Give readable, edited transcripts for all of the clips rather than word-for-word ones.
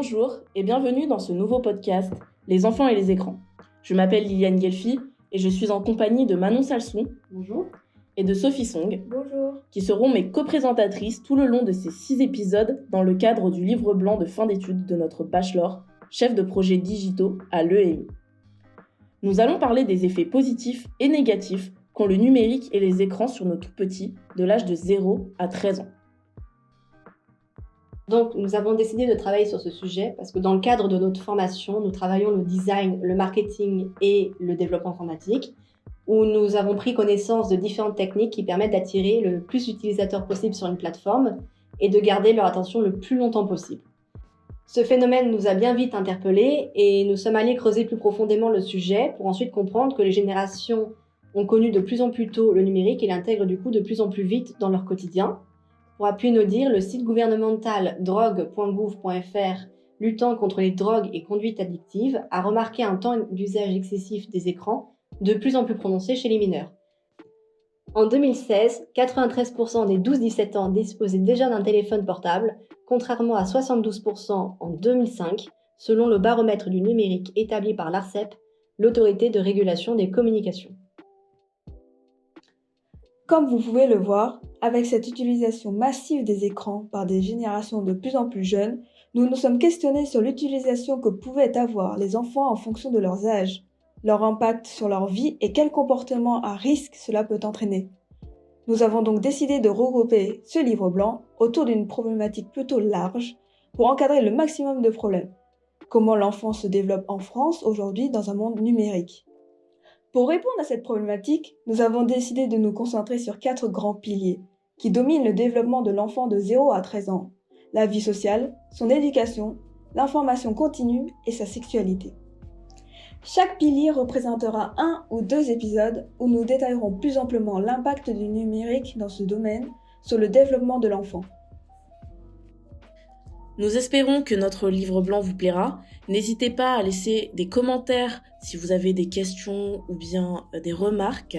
Bonjour et bienvenue dans ce nouveau podcast « Les enfants et les écrans ». Je m'appelle Liliane Guelfi et je suis en compagnie de Manon Salson. Bonjour. Et de Sophie Song. Bonjour. Qui seront mes coprésentatrices tout le long de ces 6 épisodes dans le cadre du livre blanc de fin d'études de notre bachelor, chef de projet digitaux à l'EMI. Nous allons parler des effets positifs et négatifs qu'ont le numérique et les écrans sur nos tout-petits de l'âge de 0 à 13 ans. Donc, nous avons décidé de travailler sur ce sujet parce que dans le cadre de notre formation, nous travaillons le design, le marketing et le développement informatique, où nous avons pris connaissance de différentes techniques qui permettent d'attirer le plus d'utilisateurs possible sur une plateforme et de garder leur attention le plus longtemps possible. Ce phénomène nous a bien vite interpellés et nous sommes allés creuser plus profondément le sujet pour ensuite comprendre que les générations ont connu de plus en plus tôt le numérique et l'intègrent du coup de plus en plus vite dans leur quotidien. Pour appuyer nos dires, le site gouvernemental drogue.gouv.fr luttant contre les drogues et conduites addictives a remarqué un temps d'usage excessif des écrans de plus en plus prononcé chez les mineurs. En 2016, 93% des 12-17 ans disposaient déjà d'un téléphone portable, contrairement à 72% en 2005, selon le baromètre du numérique établi par l'ARCEP, l'autorité de régulation des communications. Comme vous pouvez le voir, avec cette utilisation massive des écrans par des générations de plus en plus jeunes, nous nous sommes questionnés sur l'utilisation que pouvaient avoir les enfants en fonction de leurs âges, leur impact sur leur vie et quel comportement à risque cela peut entraîner. Nous avons donc décidé de regrouper ce livre blanc autour d'une problématique plutôt large pour encadrer le maximum de problèmes. Comment l'enfant se développe en France aujourd'hui dans un monde numérique ? Pour répondre à cette problématique, nous avons décidé de nous concentrer sur 4 grands piliers qui dominent le développement de l'enfant de 0 à 13 ans, la vie sociale, son éducation, l'information continue et sa sexualité. Chaque pilier représentera 1 ou 2 épisodes où nous détaillerons plus amplement l'impact du numérique dans ce domaine sur le développement de l'enfant. Nous espérons que notre livre blanc vous plaira. N'hésitez pas à laisser des commentaires si vous avez des questions ou bien des remarques.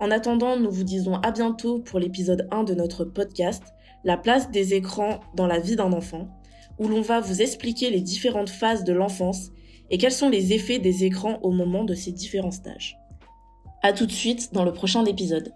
En attendant, nous vous disons à bientôt pour l'épisode 1 de notre podcast, La place des écrans dans la vie d'un enfant, où l'on va vous expliquer les différentes phases de l'enfance et quels sont les effets des écrans au moment de ces différents stages. À tout de suite dans le prochain épisode.